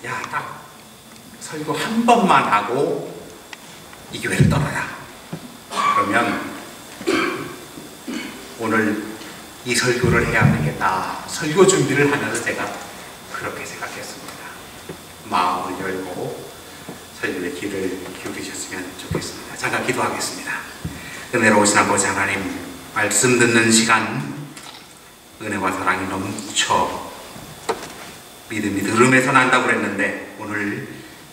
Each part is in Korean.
야, 딱 설교 한 번만 하고 이 교회를 떠나라. 그러면 오늘 이 설교를 해야 되겠다. 설교 준비를 하면서 제가 그렇게 생각했습니다. 마음을 열고 설교의 귀를 기울이셨으면 좋겠습니다. 잠깐 기도하겠습니다. 은혜로우신 아버지 하나님, 말씀 듣는 시간 은혜와 사랑이 넘쳐 믿음이 들음에서 난다고 그랬는데 오늘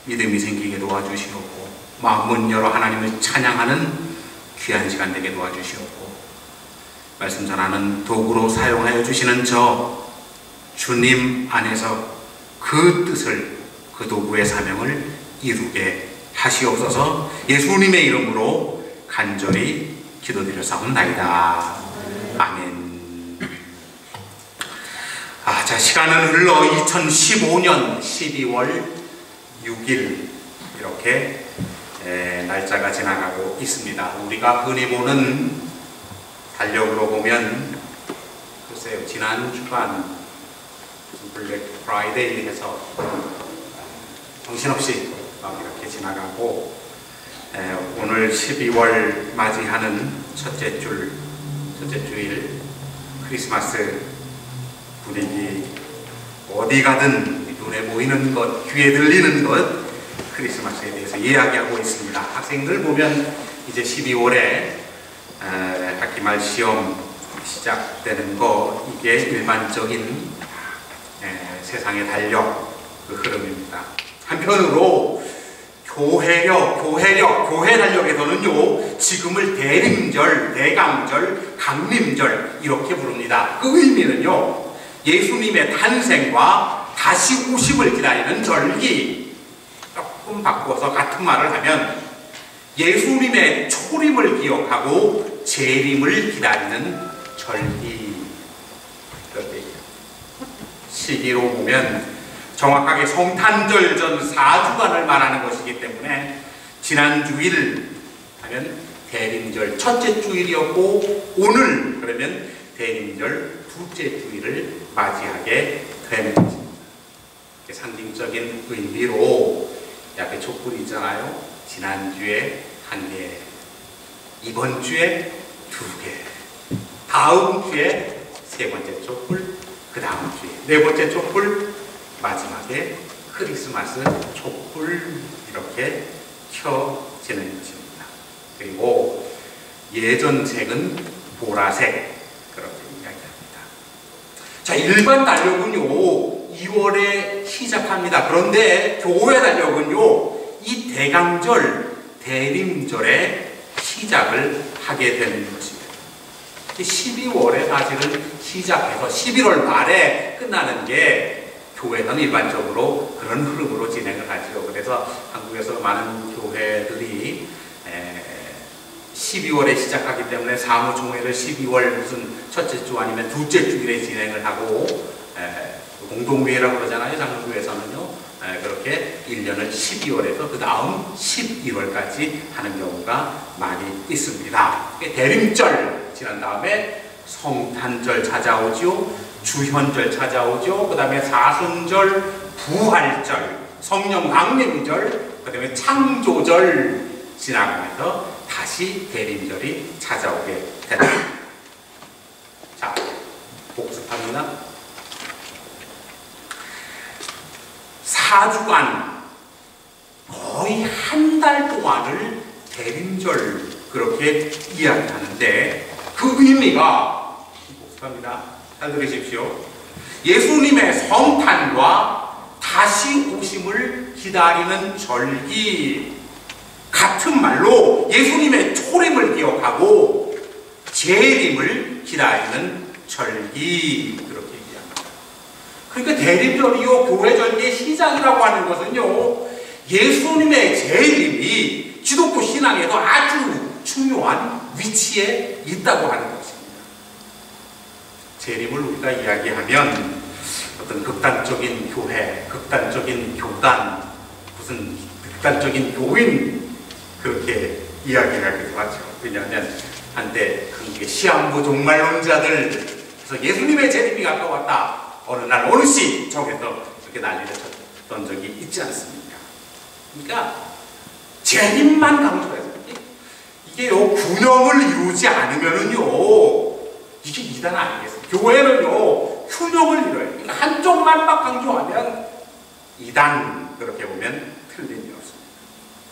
믿음이 생기게 도와주시옵고 마음 문 열어 하나님을 찬양하는 귀한 시간 되게 도와주시옵고 말씀 전하는 도구로 사용하여 주시는 저 주님 안에서 그 뜻을, 그 도구의 사명을 이루게 하시옵소서. 예수님의 이름으로 간절히 기도드렸사옵나이다. 아멘. 자, 시간은 흘러 2015년 12월 6일 이렇게 날짜가 지나가고 있습니다. 우리가 흔히 보는 달력으로 보면 글쎄요, 지난 주간 블랙 프라이데이 해서 정신없이 막 이렇게 지나가고 오늘 12월 맞이하는 첫째 주일 크리스마스 분위기, 어디 가든 눈에 보이는 것, 귀에 들리는 것, 크리스마스에 대해서 이야기하고 있습니다. 학생들 보면 이제 12월에 학기 말 시험 시작되는 거, 이게 일반적인 세상의 달력 그 흐름입니다. 한편으로 교회 달력에서는요, 지금을 대림절, 대강절, 강림절 이렇게 부릅니다. 그 의미는요, 예수님의 탄생과 다시 오심을 기다리는 절기. 조금 바꿔서 같은 말을 하면 예수님의 초림을 기억하고 재림을 기다리는 절기. 시기로 보면 정확하게 성탄절 전 4주간을 말하는 것이기 때문에 지난 주일 하면 대림절 첫째 주일이었고 오늘 그러면 대림절 둘째 주일을 맞이하게 되는 것입니다. 상징적인 의미로 앞에 촛불이 있잖아요. 지난주에 1개, 이번 주에 2개, 다음 주에 3번째 촛불, 그 다음 주에 4번째 촛불, 마지막에 크리스마스 촛불 이렇게 켜지는 것입니다. 그리고 예전 책은 보라색 그렇게 이야기합니다. 자, 일반 달력은요 2월에 시작합니다. 그런데 교회 달력은요 이 대강절, 대림절에 시작을 하게 되는 것입니다. 12월에 사실은 시작해서 11월 말에 끝나는 게 교회는 일반적으로 그런 흐름으로 진행을 하죠. 그래서 한국에서 많은 교회들이 12월에 시작하기 때문에 사무총회를 12월 무슨 첫째 주 아니면 둘째 주일에 진행을 하고 공동회라고 그러잖아요. 장로교회에서는요. 그렇게 1년을 12월에서 그 다음 11월까지 하는 경우가 많이 있습니다. 대림절 지난 다음에 성탄절 찾아오죠. 주현절 찾아오죠. 그 다음에 사순절, 부활절, 성령 강림절, 그 다음에 창조절 지나가면서 다시 대림절이 찾아오게 됩니다. 자, 복습합니다. 4주간 거의 한 달 동안을 대림절 그렇게 이야기하는데 그 의미가 복습합니다. 잘 들으십시오. 예수님의 성탄과 다시 오심을 기다리는 절기, 같은 말로 예수님의 초림을 기억하고 재림을 기다리는 절기 그렇게 얘기합니다. 그러니까 대림절이요 교회 절기의 시작이라고 하는 것은요 예수님의 재림이 기독교 신앙에도 아주 중요한 위치에 있다고 하는 것입니다. 재림을 우리가 이야기하면 어떤 극단적인 교회, 극단적인 교단, 무슨 극단적인 교인 그렇게 이야기하기도 하죠. 왜냐하면 한때 한국의 시한부 종말론자들 그래서 예수님의 재림이 가까웠다. 어느 날 어느 시 쪽에서 이렇게 난리를 쳤죠. 적이 있지 않습니까? 그러니까 재림만 강조해서 이게요 균형을 이루지 않으면은요 이게 이단 아니겠어요? 교회는요 균형을 이뤄요. 그러니까 한쪽만 막 강조하면 이단 그렇게 보면 틀림이 없습니다.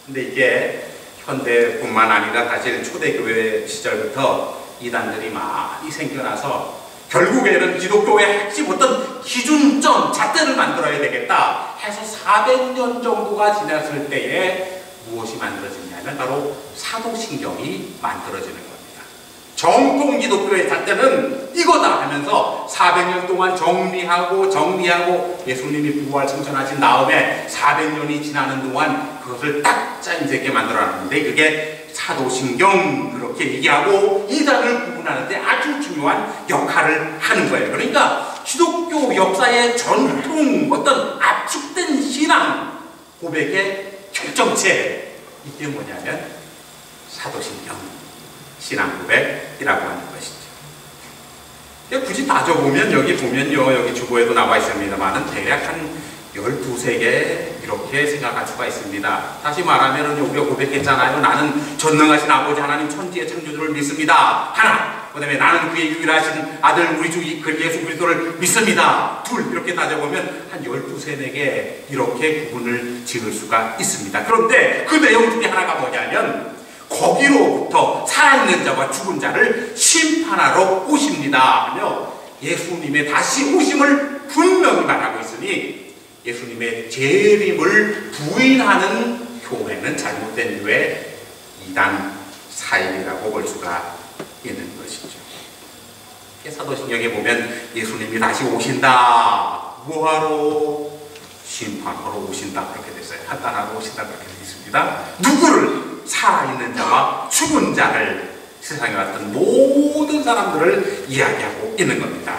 근데 이게 현대뿐만 아니라 사실 초대교회 시절부터 이단들이 많이 생겨나서 결국에는 기독교의 핵심 어떤 기준점 잣대를 만들어야 되겠다 해서 400년 정도가 지났을 때에 무엇이 만들어지냐면 바로 사도신경이 만들어지는 겁니다. 정통 기독교의 잣대는 이거다 하면서 400년 동안 정리하고 예수님이 부활 승천하신 다음에 400년이 지나는 동안 그것을 딱 짜임새 있게 만들어놨는데 그게 사도신경 그렇게 얘기하고 이단을 구분하는데 아주 중요한 역할을 하는 거예요. 그러니까 기독교 역사의 전통 어떤 압축된 신앙 고백의 결정체 이게 뭐냐면 사도신경 신앙 고백이라고 하는 것이죠. 굳이 따져보면 여기 보면요 여기 주보에도 나와 있습니다만은 대략 한 12세 이렇게 생각할 수가 있습니다. 다시 말하면 우리가 고백했잖아요. 나는 전능하신 아버지 하나님 천지의 창조주를 믿습니다. 하나. 그 다음에 나는 그의 유일하신 아들 우리 주 예수 그리스도를 믿습니다. 둘. 이렇게 따져보면 한 12세 4개 이렇게 구분을 지을 수가 있습니다. 그런데 그 내용 중에 하나가 뭐냐면 거기로부터 살아있는 자와 죽은 자를 심판하러 오십니다 하며 예수님의 다시 오심을 분명히 말하고 있으니 예수님의 재림을 부인하는 교회는 잘못된 교회 이단 사입이라고 볼 수가 있는 것이죠. 사도신경에 보면 예수님이 다시 오신다. 뭐하러? 심판하러 오신다. 그렇게 됐어요. 판단하러 오신다. 그렇게 되어 있습니다. 누구를? 살아있는 자와 죽은 자를 세상에 왔던 모든 사람들을 이야기하고 있는 겁니다.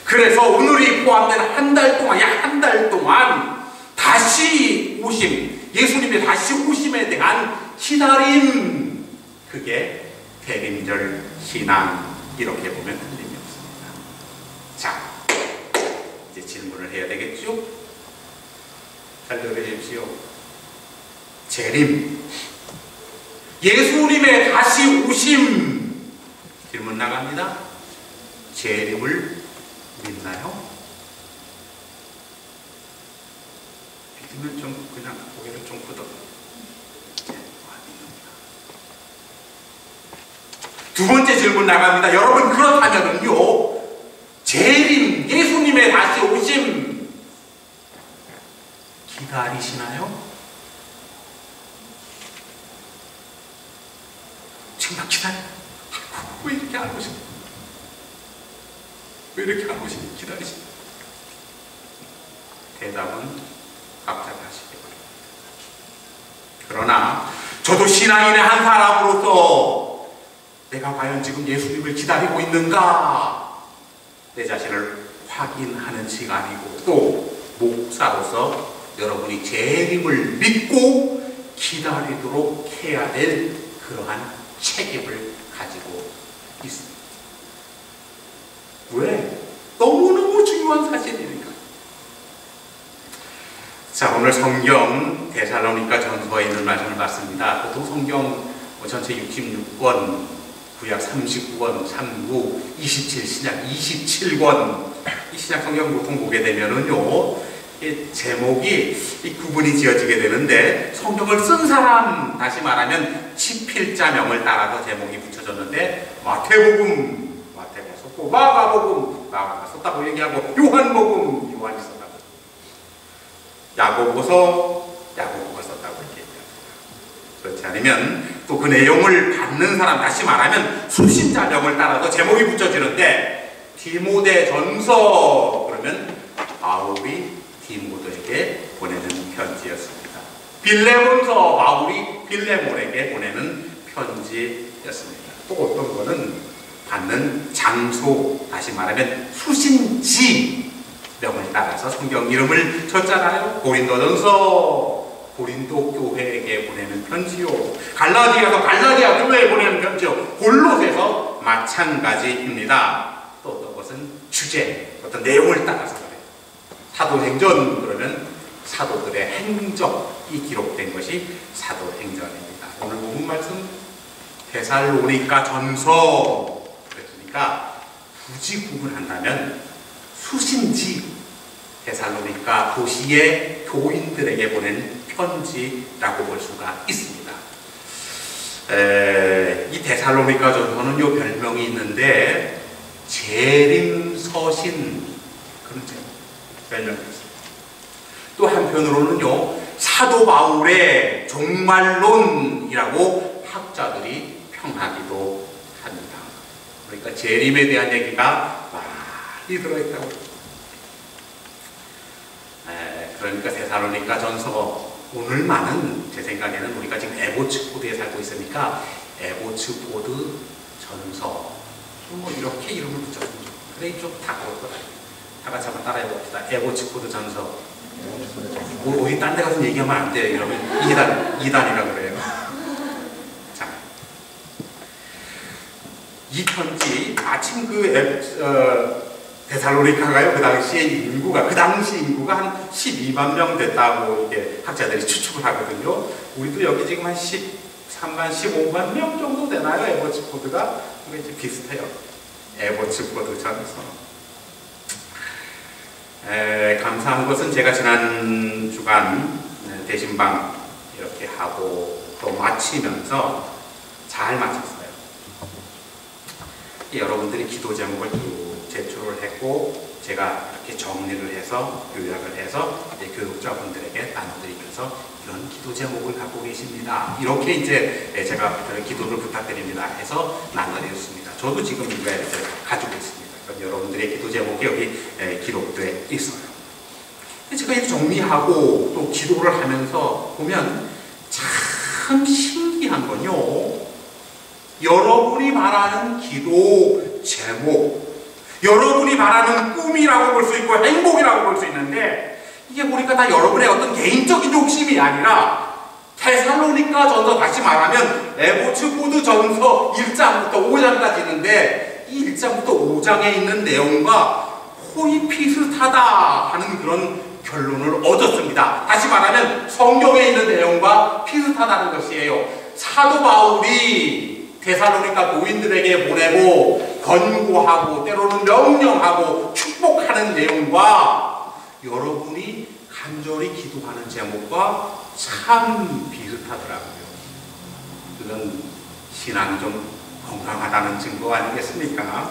그래서 오늘이 포함된 한 달 동안 약 한 달 동안 다시 오심 예수님의 다시 오심에 대한 기다림 그게 대림절 신앙 이렇게 보면 틀림이 없습니다. 자 이제 질문을 해야 되겠죠? 잘 들으십시오. 재림 예수님의 다시 오심 질문 나갑니다. 재림을 믿나요? 믿으면 좀 그냥 고개를 좀 끄덕. 두 번째 질문 나갑니다. 여러분 그렇다면은요 재림 예수님의 다시 오심 기다리시나요? 정말 기다려. 왜 이렇게 안 오시니? 왜 이렇게 안 오시니? 기다리시니? 대답은 각자 하시기 바랍니다. 그러나 저도 신앙인의 한 사람으로서 내가 과연 지금 예수님을 기다리고 있는가? 내 자신을 확인하는 시간이고 또 목사로서 여러분이 재림을 믿고 기다리도록 해야 될 그러한 책임을 가지고 있습니다. 왜? 너무너무 중요한 사실이니까. 자, 오늘 성경 데살로니가 전서에 있는 말씀을 봤습니다. 보통 성경 전체 66권, 구약 39권, 39, 27, 신약 27권 이 신약 성경 보통 보게 되면은요 제목이 이 구분이 지어지게 되는데 성경을 쓴 사람 다시 말하면 집필자명을 따라서 제목이 붙여졌는데 마태복음 마태가 썼고 마가복음 마가가 썼다고 얘기하고 요한복음 요한이 썼다고 야고보서 야고보가 썼다고 이렇게 얘기합니다. 그렇지 않으면 또 그 내용을 받는 사람 다시 말하면 수신자명을 따라서 제목이 붙여지는데 디모데전서 그러면 바울이 디모데에게 보내는 편지였습니다. 빌레몬서 바울이 빌레몬에게 보내는 편지였습니다. 또 어떤 거는 받는 장소 다시 말하면 수신지 명을 따라서 성경 이름을 쳤잖아요. 고린도전서 고린도 교회에게 보내는 편지요. 갈라디아서 갈라디아 교회에 보내는 편지요. 골로새서 마찬가지입니다. 또 어떤 것은 주제 어떤 내용을 따라서 그래요. 사도행전 그러면 사도들의 행적이 기록된 것이 사도행전입니다. 오늘 본문 말씀 데살로니가 전서 그랬으니까 굳이 구분한다면 수신지 데살로니가 도시의 교인들에게 보낸 편지라고 볼 수가 있습니다. 이 데살로니가 전서는요 별명이 있는데 재림서신 그런 별명이 있습니다. 또 한편으로는요 사도 바울의 종말론이라고 학자들이 평하기도 합니다. 그러니까 재림에 대한 얘기가 많이 들어있다고. 그러니까 데살로니가 전서 오늘만은 제 생각에는 우리가 지금 에보츠포드에 살고 있으니까 에보츠포드 전서 뭐 이렇게 이름을 붙였으면 좋겠다. 그래 좀 다가올 것 같아요. 다 같이 한번 따라해 봅시다. 에보츠포드 전서. 뭐 어디 딴 데 가서 얘기하면 안 돼요. 이러면 2단이라고 그래요. 자, 이 편지 마침 데살로니카가요 그 당시 인구가 한 12만 명 됐다고 이게 학자들이 추측을 하거든요. 우리도 여기 지금 한 13만 15만 명 정도 되나요? 에보츠포드가 이제 비슷해요. 에보츠포드 전서. 감사한 것은 제가 지난 주간 대신방 이렇게 하고 또 마치면서 잘 마쳤어요. 여러분들이 기도 제목을 제출을 했고 제가 이렇게 정리를 해서 요약을 해서 교육자분들에게 나눠드리면서 이런 기도 제목을 갖고 계십니다. 이렇게 이제 제가 기도를 부탁드립니다 해서 나눠드렸습니다. 저도 지금 이걸 가지고 있습니다. 여러분들의 기도 제목이 여기 기록되어 있어요. 제가 이렇게 정리하고 또 기도를 하면서 보면 참 신기한 건요. 여러분이 말하는 기도 제목, 여러분이 말하는 꿈이라고 볼 수 있고 행복이라고 볼 수 있는데 이게 보니까 다 여러분의 어떤 개인적인 욕심이 아니라 데살로니가 전서 다시 말하면 에보츠포드 전서 1장부터 5장까지 있는데 이 1장부터 5장에 있는 내용과 거의 비슷하다 하는 그런 결론을 얻었습니다. 다시 말하면 성경에 있는 내용과 비슷하다는 것이에요. 사도 바울이 데살로니가 교인들에게 보내고 권고하고 때로는 명령하고 축복하는 내용과 여러분이 간절히 기도하는 제목과 참 비슷하더라고요. 그건 신앙이 좀 건강하다는 증거 아니겠습니까?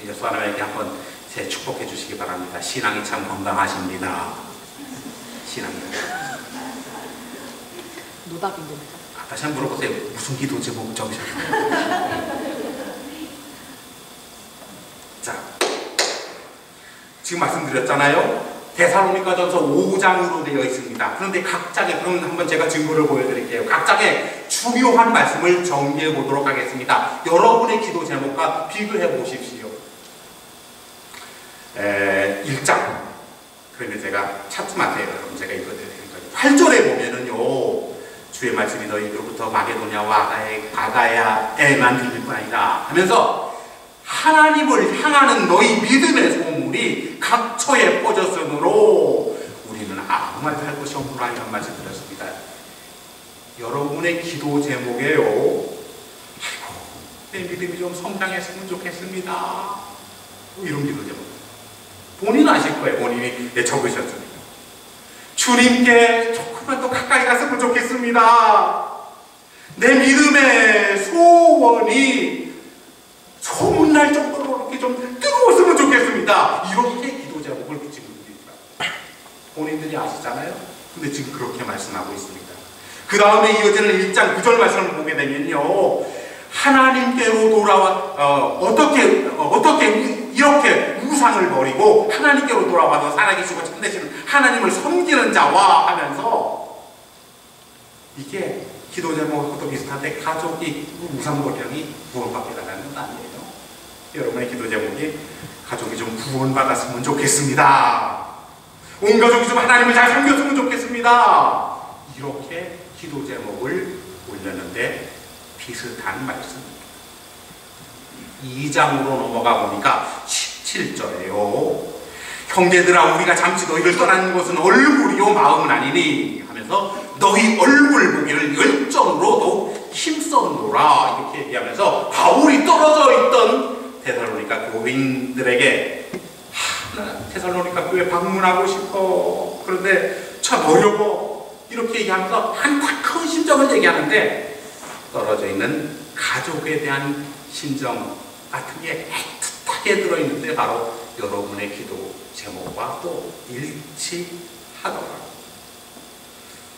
예수 하나님께 한번 제 축복해 주시기 바랍니다. 신앙이 참 건강하십니다. 신앙이. 노답인데. 다시 한번 물어보세요. 무슨 기도 제목 적으셨어요? 자, 지금 말씀드렸잖아요. 데살로니가 전서 5장으로 되어 있습니다. 그런데 각 장에, 그럼 한번 제가 증거를 보여드릴게요. 각 장에 중요한 말씀을 정리해 보도록 하겠습니다. 여러분의 기도 제목과 비교해 보십시오. 1장. 그러면 제가 찾지 마세요. 여러분 제가 읽어드릴 테니까. 8절에 보면은요. 주의 말씀이 너희로부터 마게도냐와 아가야에만 들릴 뿐 아니라 하면서 하나님을 향하는 너희 믿음의 소문이 각처에 퍼졌으므로 우리는 아무 말도 할 것이 없노라 이런 말씀 드렸습니다. 여러분의 기도 제목에요. 아이고 내 믿음이 좀 성장했으면 좋겠습니다. 이런 기도 제목. 본인은 아실 거예요. 본인이 적으셨으니까. 주님께 조금만 더 가까이 갔으면 좋겠습니다. 내 믿음의 소원이 소문날 정도로 이렇게 좀 뜨거웠으면 좋겠습니다. 이렇게 기도 제목을 붙이는 분들이다. 본인들이 아시잖아요. 근데 지금 그렇게 말씀하고 있습니다. 그 다음에 이어지는 1장 9절 말씀을 보게 되면요. 하나님께로 돌아와 어떻게 이렇게 우상을 버리고 하나님께로 돌아와서 살아계시고 참되시는 하나님을 섬기는 자와 하면서 이게 기도 제목하고도 비슷한데 가족이 우상버리기 구원받게 달라는 건 아니에요. 여러분의 기도 제목이 가족이 좀 구원받았으면 좋겠습니다. 온 가족이 좀 하나님을 잘 섬겼으면 좋겠습니다. 이렇게 기도 제목을 올렸는데 비슷한 말씀입니다. 2장으로 넘어가 보니까 17절에요. 형제들아 우리가 잠시 너희를 떠나는 것은 얼굴이요 마음은 아니니 하면서 너희 얼굴 보기를 열정으로 더욱 힘썼노라 이렇게 얘기하면서 바울이 떨어져 있던 데살로니가 교인들에게 나 데살로니가 교회 방문하고 싶어. 그런데 참 어려워. 이렇게 얘기하면서 큰 심정을 얘기하는데 떨어져 있는 가족에 대한 심정 같은 게 애틋하게 들어있는데 바로 여러분의 기도 제목과 또 일치하더라고요.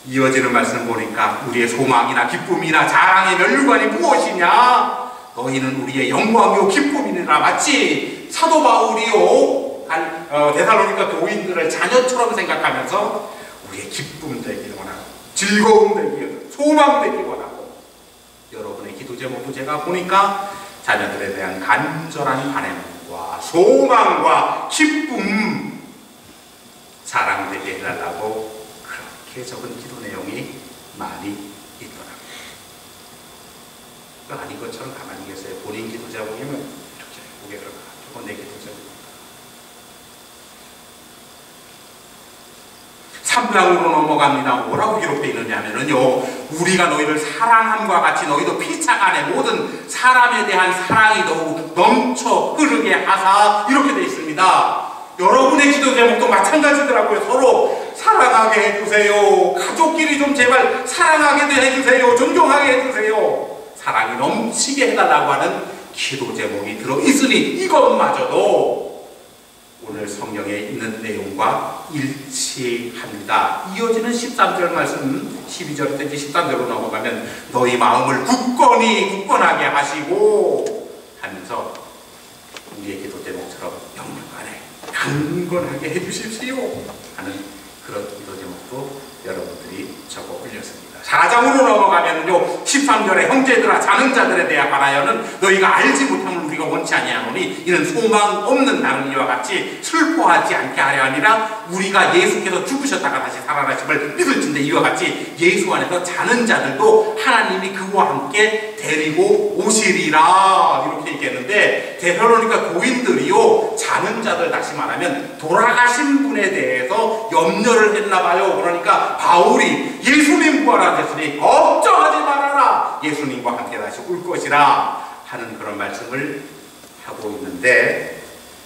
이어지는 말씀 보니까 우리의 소망이나 기쁨이나 자랑의 면류관이 무엇이냐? 너희는 우리의 영광이요 기쁨이니라. 마치 사도 바울이요 데살로니가 교인들을 자녀처럼 생각하면서 우리의 기쁨 되기를 원하고 즐거움 되기를 소망 되기를 원하고 여러분의 기도 제목도 제가 보니까 자녀들에 대한 간절한 바램과 소망과 기쁨 사랑되게 해달라고 그렇게 적은 기도 내용이 많이 있더라고요. 아닌 것처럼 가만히 계세요. 본인 기도 제목이면 이렇게 고개를 가지고 내 기도 제목 3장으로 넘어갑니다. 뭐라고 기록되어 있느냐면요, 우리가 너희를 사랑함과 같이 너희도 피차 간의 모든 사람에 대한 사랑이 더욱 넘쳐 흐르게 하사 이렇게 되어 있습니다. 여러분의 기도 제목도 마찬가지더라고요. 서로 사랑하게 해주세요. 가족끼리 좀 제발 사랑하게 해주세요. 존경하게 해주세요. 사랑이 넘치게 해달라고 하는 기도 제목이 들어있으니 이것마저도 오늘 성경에 있는 내용과 일치합니다. 이어지는 13절 말씀 12절부터 13절로 넘어가면 너희 마음을 굳건하게 하시고 하면서 우리의 기도 제목처럼 영육간에 강건하게 해주십시오 하는 그런 기도 제목도 여러분들이 적어 올렸습니다. 4장으로 넘어가면요 13절에 형제들아 자는 자들에 대하 관하여는 너희가 알지 못함을 우리가 원치 아니하노니 이는 소망 없는 다른 이와 같이 슬퍼하지 않게 하려 하니라. 우리가 예수께서 죽으셨다가 다시 살아나심을 믿을진데 이와 같이 예수 안에서 자는 자들도 하나님이 그와 함께 데리고 오시리라 이렇게 얘기했는데 데살로니가 교인들이요 자는 자들, 다시 말하면 돌아가신 분에 대해서 염려를 했나 봐요. 그러니까 바울이 예수님 부활하셨으니 걱정하지 말아라, 예수님과 함께 다시 올 것이라 하는 그런 말씀을 하고 있는데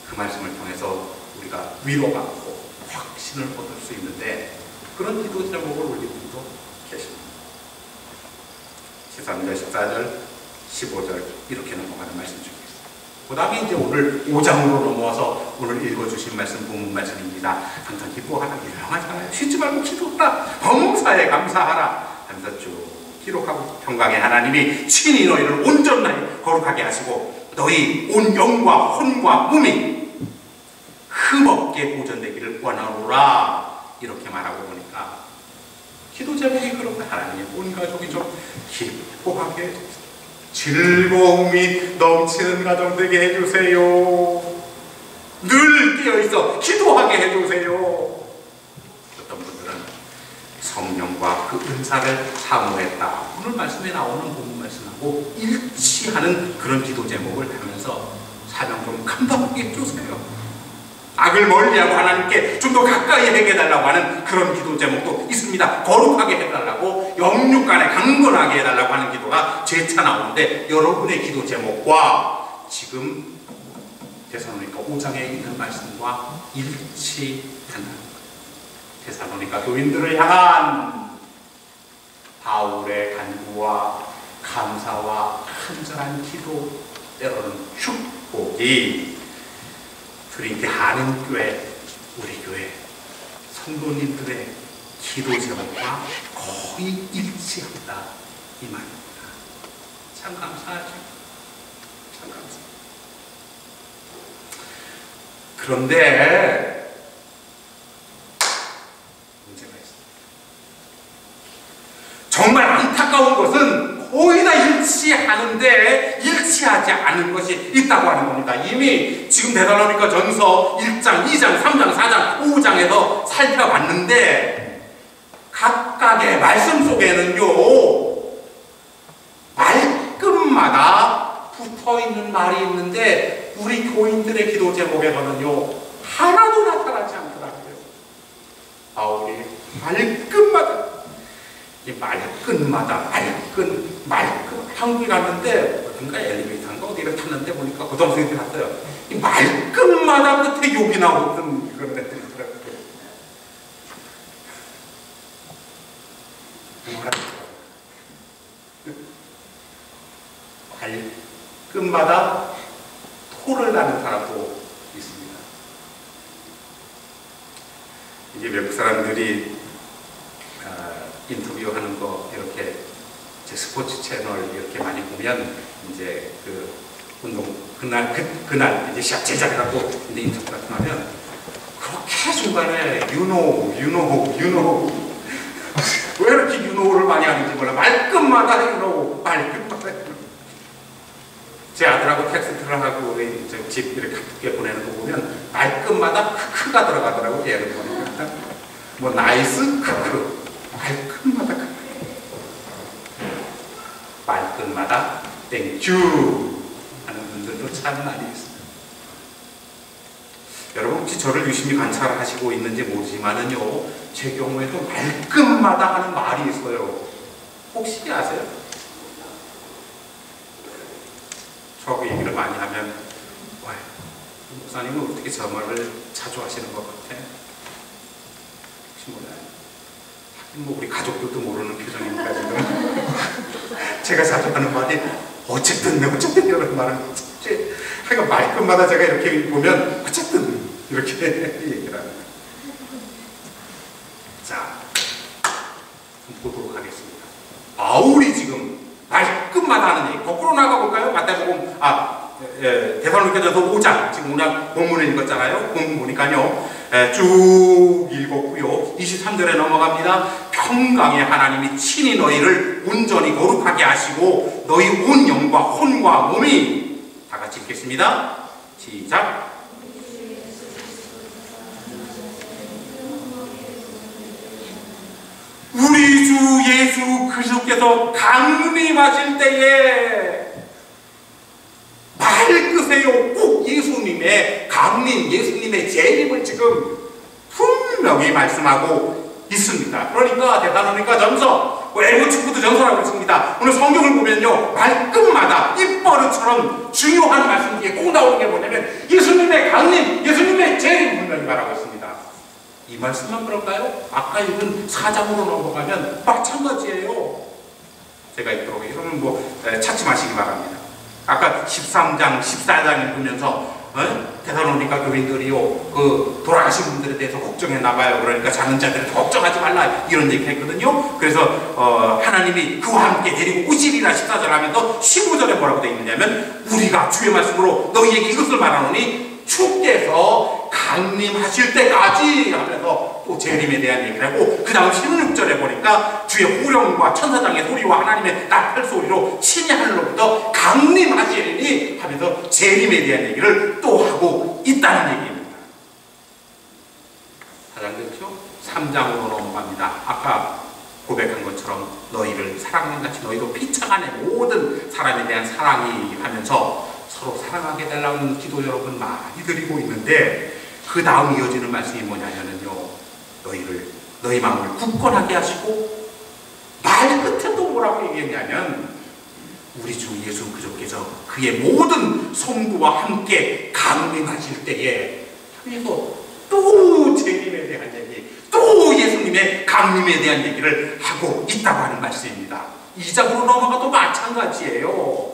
그 말씀을 통해서 우리가 위로받고 확신을 얻을 수 있는데 그런 기도 제목을 올린 분도 계십니다. 13절, 14절, 15절 이렇게 넘어가는 말씀 중에 있습니다. 그 다음에 이제 오늘 5장으로 넘어와서 오늘 읽어주신 말씀, 본문 말씀입니다. 항상 기뻐하라, 유명하잖아요. 쉬지 말고 기도하라, 범사에 감사하라 하면서 쭉 기록하고 평강의 하나님이 친히 너희를 온전하게 거룩하게 하시고 너희 온 영과 혼과 몸이 흠없게 보존되기를 원하노라 이렇게 말하고 보니까 기도 제목이 그렇고 하나님의 온 가족이 좀 기뻐하게 해주세요. 즐거움이 넘치는 가정 되게 해주세요. 늘 깨어있어 기도하게 해주세요. 어떤 분들은 성령과 그 은사를 사모했다. 오늘 말씀에 나오는 본문 말씀하고 일치하는 그런 기도 제목을 하면서 사명 좀 감당하게 해주세요. 악을 멀리하고 하나님께 좀 더 가까이 해달라고 하는 그런 기도 제목도 있습니다. 거룩하게 해달라고, 영육간에 강건하게 해달라고 하는 기도가 재차 나오는데 여러분의 기도 제목과 지금 데살로니가 5장에 있는 말씀과 일치한다. 데살로니가 교인들을 향한 바울의 간구와 감사와 간절한 기도, 때로는 축복이 그러니까 한인교회, 우리 교회 성도님들의 기도 제목과 거의 일치한다 이 말입니다. 참 감사하죠. 참 감사. 그런데 문제가 있습니다. 정말 안타까운 것은 거의 다 일치하는데 일치하지 않은 것이 있다고 하는 겁니다. 이미 지금 데살로니가 전서 1장, 2장, 3장, 4장, 5장에서 살펴봤는데 각각의 말씀 속에는요 말끝마다 붙어있는 말이 있는데 우리 교인들의 기도 제목에서는요 하나도 나타나지 않더라고요. 바울이 말끝마다, 이 말끝마다 말끝 한국에 갔는데 어딘가 엘리베이터인가 어디를 탔는데 보니까 고등학생들이 갔어요. 이 말끝마다 끝에 욕이 나오던 그런 애들이 있더라고요. 말끝마다 토를 나는 사람도 있습니다. 이게 외국 사람들이 인터뷰하는 거 이렇게 제 스포츠 채널 이렇게 많이 보면 이제 그 운동 그날 이제 시합 제작해갖고 이제 인터뷰 같은 거 하면 그렇게 중간에 you know 왜 이렇게 you know를 많이 하는지 몰라. 말끝마다 you know, 말끝마다 제 아들하고 텍스트를 하고 우리 집 이렇게 가볍게 보내는 거 보면 말끝마다 크크가 들어가더라고. 얘를 보니까 뭐 나이스 크크, 말끝마다 크크, 말끝마다 땡큐 하는 분들도 참 많이 있습니다. 여러분 혹시 저를 유심히 관찰하시고 있는지 모르지만은요, 제 경우에도 말끝마다 하는 말이 있어요. 혹시 아세요? 저 얘기를 많이 하면 와, 목사님은 어떻게 저 말을 자주 하시는 것 같아? 혹시 몰라요? 하긴 뭐 우리 가족들도 모르는 표정이니까 지금 제가 자주 하는 말이 어쨌든 이런 말은 하여간 말끝마다 제가 이렇게 보면 어쨌든 이렇게 얘기를 합니다. 자, 보도록 하겠습니다. 바울이 지금 말끝마다 하는 얘기, 거꾸로 나가볼까요? 마태복음, 데살로니가전서 5장, 지금 오늘 본문을 읽었잖아요. 본문 보니까요, 쭉 읽었고요. 23절에 넘어갑니다. 평강의 하나님이 친히 너희를 온전히 거룩하게 하시고 너희 온 영과 혼과 몸이, 다 같이 읽겠습니다. 시작. 우리 주 예수 그리스도께서 강림하실 때에 말끄세요. 꼭 예수님의 강림, 예수님의 재림을 지금 분명히 말씀하고 있습니다. 그러니까 데살로니가전서, 엘고 친구도 전서라고 했습니다. 오늘 성경을 보면요, 말끝마다 입버릇처럼 중요한 말씀 중에 꼭 나오는 게 뭐냐면 예수님의 강림, 예수님의 재림 분명히 말하고 있습니다. 이 말씀만 그런가요? 아까 읽은 4장으로 넘어가면 마찬가지예요. 제가 읽도록 이러면 뭐 찾지 마시기 바랍니다. 아까 13장, 14장 읽으면서 데살로니가 교인들이요, 그 돌아가신 분들에 대해서 걱정했나봐요. 그러니까 작은 자들은 걱정하지 말라 이런 얘기 했거든요. 그래서 하나님이 그와 함께 데리고 오시리라 14절 하면서 15절에 뭐라고 되어 있느냐면 우리가 주의 말씀으로 너희에게 이것을 말하노니 주께서 강림하실 때까지 하면서 또 재림에 대한 얘기를 하고, 그 다음 16절에 보니까 주의 호령과 천사장의 소리와 하나님의 나팔 소리로 친히 하늘로부터 강림하시리니 하면서 재림에 대한 얘기를 또 하고 있다는 얘기입니다. 4장 됐죠? 3장으로 넘어갑니다. 아까 고백한 것처럼 너희를 사랑하는 같이 너희도 피차간의 모든 사람에 대한 사랑이 하면서 서로 사랑하게 달라는 기도 여러분 많이 드리고 있는데, 그 다음 이어지는 말씀이 뭐냐면요, 너희 마음을 굳건하게 하시고, 말 끝에 또 뭐라고 얘기했냐면 우리 주 예수 그리스도께서 그의 모든 성도와 함께 강림하실 때에 하면서 또 재림에 대한 얘기, 또 예수님의 강림에 대한 얘기를 하고 있다고 하는 말씀입니다. 2장으로 넘어가도 마찬가지예요.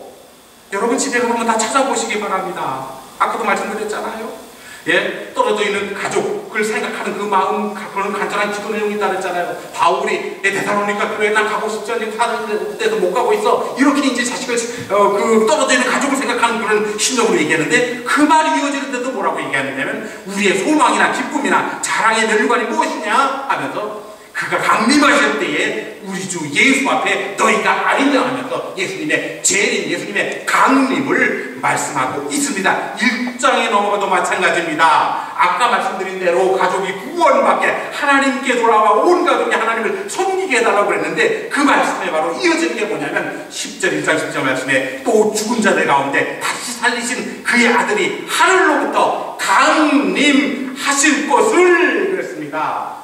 여러분 집에 가면 다 찾아보시기 바랍니다. 아까도 말씀드렸잖아요. 예, 떨어져 있는 가족을 생각하는 그 마음, 그런 간절한 기도 내용이 있다 그랬잖아요. 바울이 데살로니가 교회 난 가고 싶지 않니, 사는 데도 못 가고 있어, 이렇게 이제 자식을 그 떨어져 있는 가족을 생각하는 그런 심정으로 얘기하는데, 그 말이 이어지는데도 뭐라고 얘기하느냐면 우리의 소망이나 기쁨이나 자랑의 면류관이 무엇이냐 하면서 그가 강림하실 때에 우리 주 예수 앞에 너희가 아니냐 하면서 예수님의 재림, 예수님의 강림을 말씀하고 있습니다. 1장에 넘어가도 마찬가지입니다. 아까 말씀드린 대로 가족이 구원받게 하나님께 돌아와 온 가족이 하나님을 섬기게 해달라고 그랬는데 그 말씀에 바로 이어지는 게 뭐냐면 10절 1장 10절 말씀에 또 죽은 자들 가운데 다시 살리신 그의 아들이 하늘로부터 강림하실 것을 그랬습니다.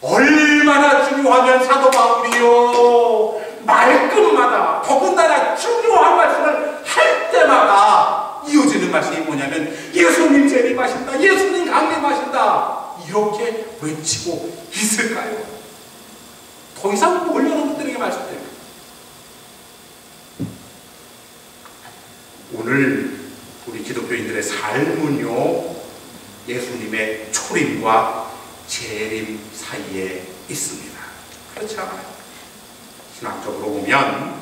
얼마나 중요하면 사도 바울이요 말끝마다 더군다나 중요한 말씀을 할 때마다 이어지는 말씀이 뭐냐면 예수님 재림하신다, 예수님 강림하신다 이렇게 외치고 있을까요? 더 이상 뭘 여러분들에게 말씀드립니다. 오늘 우리 기독교인들의 삶은요 예수님의 초림과 재림 사이에 있습니다. 그렇지 않아요? 신학적으로 보면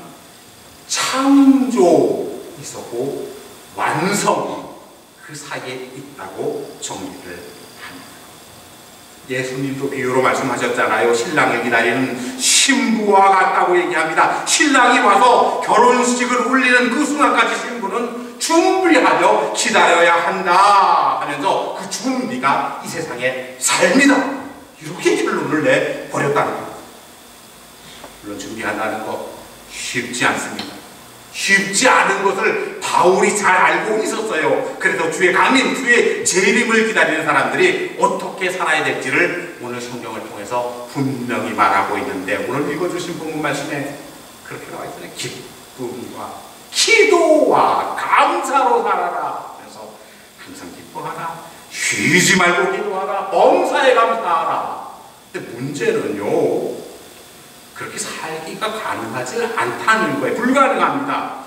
창조 있었고 완성 그 사이에 있다고 정리를 합니다. 예수님도 비유로 말씀하셨잖아요. 신랑을 기다리는 신부와 같다고 얘기합니다. 신랑이 와서 결혼식을 올리는 그 순간까지 신부는 준비하며 기다려야 한다 하면서 그 준비가 이 세상의 삶이다 이렇게 결론을 내버렸다는 겁니다. 물론 준비한다는 거 쉽지 않습니다. 쉽지 않은 것을 바울이 잘 알고 있었어요. 그래서 주의 강림, 주의 재림을 기다리는 사람들이 어떻게 살아야 될지를 오늘 성경을 통해서 분명히 말하고 있는데 오늘 읽어주신 본문 말씀에 그렇게 나와 있잖아요. 기쁨과 기도와 감사로 살아라 하면서 항상 기뻐하라, 쉬지 말고 기도하라, 범사에 감사하라. 근데 문제는요 그렇게 살기가 가능하지 않다는 거예요. 불가능합니다.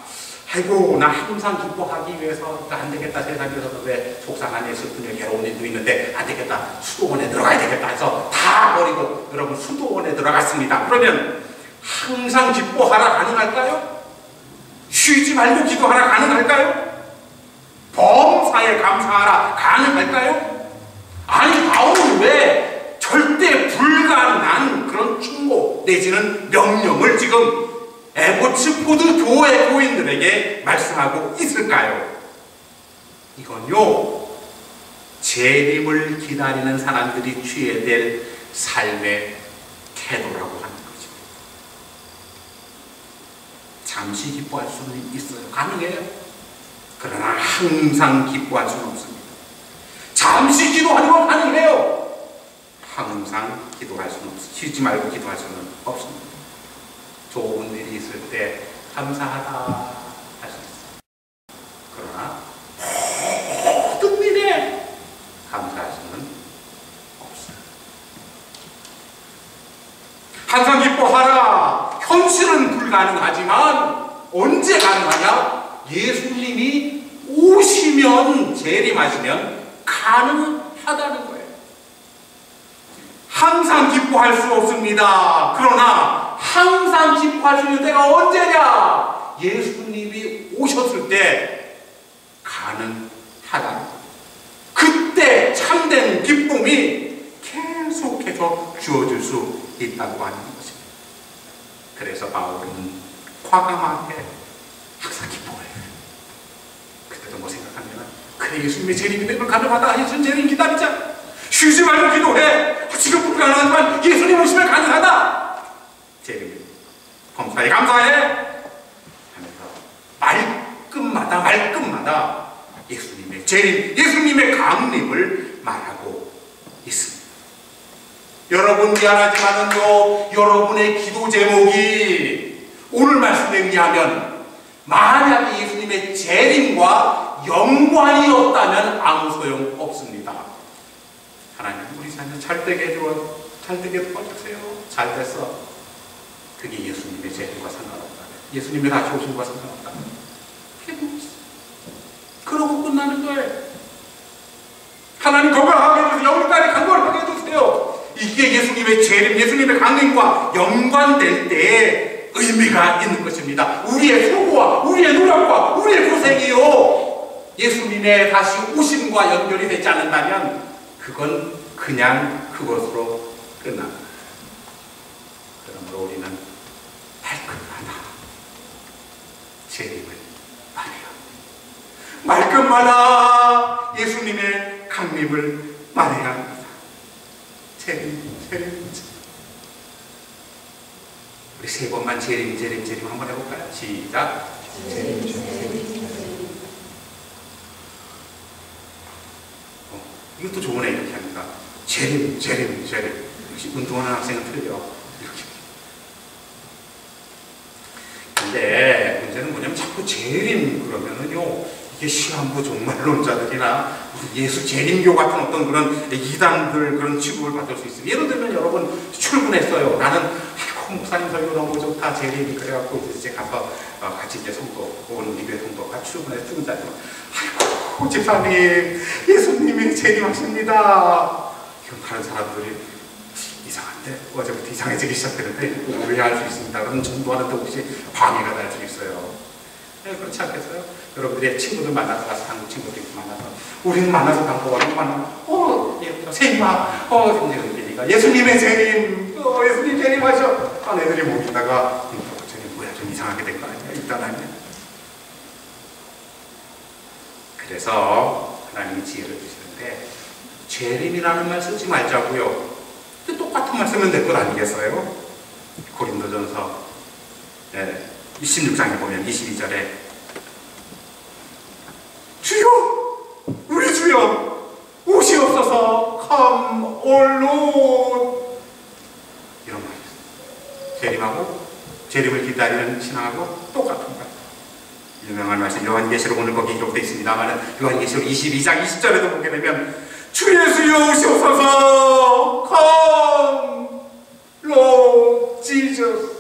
아이고 나 항상 기뻐하기 위해서 안 되겠다, 세상에서도 왜 속상한 일, 슬픈 일, 괴로운 일도 있는데 안 되겠다, 수도원에 들어가야 되겠다 해서 다 버리고 여러분 수도원에 들어갔습니다. 그러면 항상 기뻐하라 가능할까요? 쉬지 말고 기도하라 가능할까요? 범사에 감사하라 가능할까요? 아니 바울은 왜 절대 불가능한 그런 충고 내지는 명령을 지금 에보츠포드 교회 교인들에게 말씀하고 있을까요? 이건요 재림을 기다리는 사람들이 취해야 될 삶의 태도라고 하는 거죠. 잠시 기뻐할 수는 있어요. 가능해요. 그러나 항상 기뻐할 수는 없습니다. 잠시 기도하는 건 가능해요. 항상 기도할 수는 없습니다. 쉬지 말고 기도할 수는 없습니다. 좋은 일이 있을 때 감사하다 할 수 있어요. 그러나 모든 일에 감사할 수는 없어요. 항상 기뻐하라. 현실은 불가능하지만 언제 가능하냐? 예수님이 오시면 재림하시면 가능하다는 거예요. 항상 기뻐할 수 없습니다. 그러나 항상 기뻐할 수 있는 때가 언제냐? 예수님이 오셨을 때 가능하다는 거예요. 그때 참된 기쁨이 계속해서 주어질 수 있다고 하는 것입니다. 그래서 바울은 과감하게 항상 기뻐해요. 그때도 뭐 생각하면 그래 예수님의 재림이 되면 가능하다. 예수님 재림 기다리자. 쉬지 말고 기도해. 지금 불가능하지만 예수님 오시면 가능하다. 재림 검사에 감사해 하면서 말끝마다 예수님의 재림, 예수님의 강림을 말하고 있습니다. 여러분 미안하지만은요 여러분의 기도 제목이 오늘 말씀에 의하면 만약에 예수님의 재림과 연관이 없다면 아무 소용 없습니다. 하나님 우리 자녀 잘되게 해줘, 잘되게 도와주세요. 잘 됐어. 그게 예수님의 재림과 상관없다면, 예수님이 다시 오심과 상관없다면 그게 무엇이죠? 그러고 끝나는 거예요. 하나님 건강하게 해주세요. 영혼까지 강건하게 해주세요. 이게 예수님의 재림, 예수님의 강림과 연관될 때에 의미가 있는 것입니다. 우리의 수고와 우리의 노력과 우리의 고생이요 예수님의 다시 오심과 연결이 되지 않는다면 그건 그냥 그것으로 끝납니다. 때마다 예수님의 강림을 말해야 합니다. 재림. 우리 세 번만 재림 한번 해볼까요? 시작. 이것도 좋으네. 이렇게 하니까 재림. 역시 운동하는 학생은 틀려. 이렇게. 근데 문제는 뭐냐면 자꾸 재림 그러면은요, 이게 시한부 종말론자들이나 예수 재림교 같은 어떤 그런 이단들 그런 취급을 받을 수 있습니다. 예를 들면 여러분 출근했어요. 나는 아이고 목사님 설교 너무 좋다 재림. 그래갖고 이제 가서 같이 이제 성도 혹은 리베 성도가 출근해서 출근자지만 아이고 집사님 예수님이 재림하십니다. 이건 다른 사람들이 이상한데 어제부터 이상해지기 시작했는데 오해할 수 있습니다. 그럼 전도하는데 혹시 방해가 될 수 있어요. 네, 그렇지 않겠어요? 여러분들의 친구들 만나서 가서 한국 친구들 만나서 우리는 만나서 반가워하고 만나서 세임아 이제 예수님의 재림 예수님 재림하셔 한 애들이 모이다가 재림 뭐야 좀 이상하게 된 거 아니야? 일단 아니야. 그래서 하나님이 지혜를 주시는데 재림이라는 말 쓰지 말자고요. 똑같은 말 쓰면 될 것 아니겠어요? 고린도전서 16장에 보면 22절에 주여 우리 주여 오시옵소서 come all Lord 이런 말이 있어요. 재림하고 재림을 기다리는 신앙하고 똑같은 말. 유명한 말씀 요한계시록 오늘 거기 기록되어 있습니다만 요한계시록 22장 20절에도 보게 되면 주 예수여 오시옵소서 come Lord Jesus.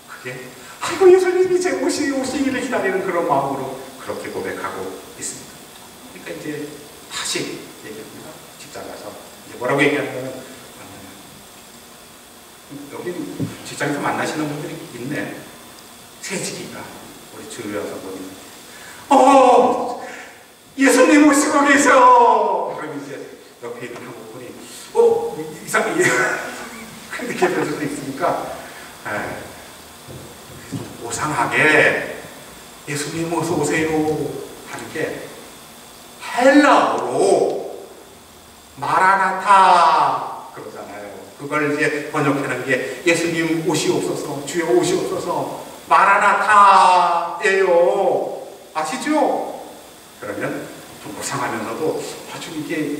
그게 아이고 예수님이 제 오시기를 기다리는 그런 마음으로 그렇게 고백하고 있습니다. 그러니까 이제 다시 얘기합니다. 직장 가서 이제 뭐라고 얘기하냐면 여기 직장에서 만나시는 분들이 있네. 새지기가 우리 주여 성도님 예수님 오시고 계셔. 그럼 이제 옆에 있는 한국분이 이상하게 그렇게 될 수도 있으니까 좀 오상하게 예수님 어서 오세요 하는 게 헬라어로 마라나타 그러잖아요. 그걸 이제 번역하는 게 예수님 오시옵소서 주여 오시옵소서 마라나타예요. 아시죠? 그러면 좀 오상하면서도 좀 이게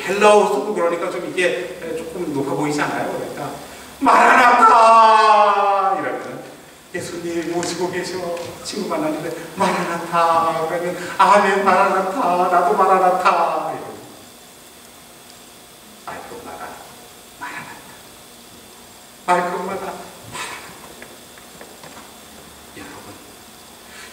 헬라어 쓰고 그러니까 좀 이게 조금 높아 보이지 않아요? 그러니까 마라나타 이러면 예수님 모시고 계셔. 친구 만났는데 마라나타 그러면 아멘 마라나타 나도 마라나타 이러면 말끝마다 마라나타 말끝마다 여러분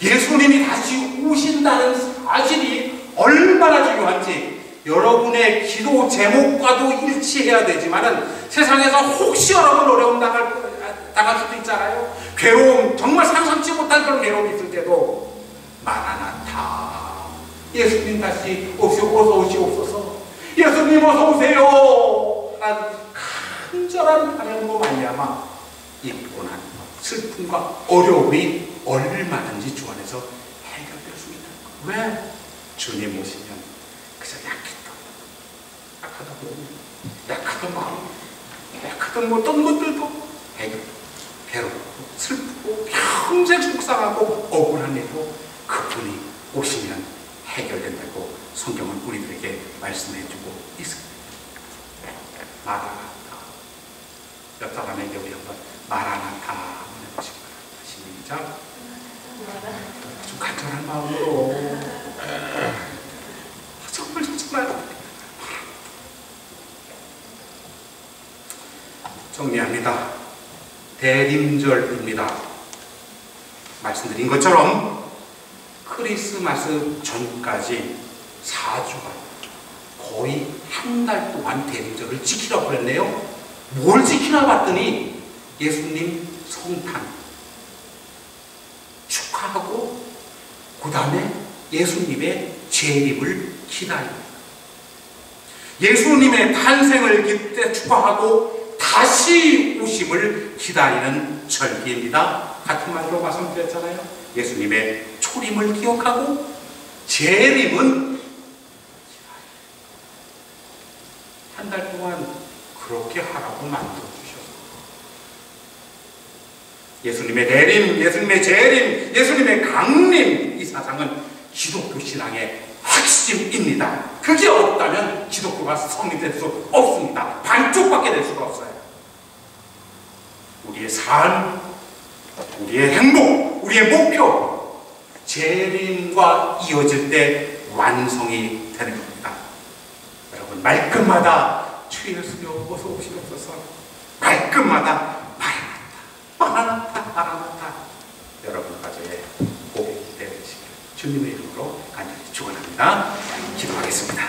예수님이 다시 오신다는 사실이 얼마나 중요한지 여러분의 기도 제목과도 일치해야 되지만은 세상에서 혹시 여러분 어려움 당할 수도 있잖아요. 괴로움, 정말 상상치 못할 그런 괴로움이 있을 때도 마라나타 예수님 다시 어서 오시옵소서 예수님 어서 오세요 라는 간절한 반응으로 말미암아 이 고난, 슬픔과 어려움이 얼마든지 주 안에서 해결될 수 있는 거예요. 왜? 주님 오시면 그저 약하던 마음, 약하던 어떤 것들도 해결되고 괴롭고 슬프고 평생 속상하고 억울한 일도 그분이 오시면 해결된다고 성경은 우리들에게 말씀해주고 있습니다. 마라나타. 옆 사람에게 우리 한번 마라나타 한번 해보시기 바랍니다. 시작. 좀 간절한 마음으로 정말 좋잖아요. 정리합니다. 대림절입니다. 말씀드린 것처럼 크리스마스 전까지 4주간 거의 한 달 동안 대림절을 지키라고 그랬네요. 뭘 지키나 봤더니 예수님 성탄 축하하고 그 다음에 예수님의 재림을 기다립니다. 예수님의 탄생을 축하하고 다시 오심을 기다리는 절기입니다. 같은 말로 말씀드렸잖아요. 예수님의 초림을 기억하고 재림은 한 달 동안 그렇게 하라고 만들어주셨어요. 예수님의 내림, 예수님의 재림, 예수님의 강림, 이 사상은 기독교 신앙의 핵심입니다. 그게 없다면 기독교가 성립될 수 없습니다. 반쪽밖에 될 수가 없어요. 우리의 삶, 우리의 행복, 우리의 목표, 재림과 이어질 때 완성이 되는 겁니다. 여러분, 말끝마다 주의 예수여 어서 오시옵소서. 말끝마다 마라나타, 마라나타. 여러분 가정에 복이 되시길 주님의 이름으로 간절히 축원합니다. 기도하겠습니다.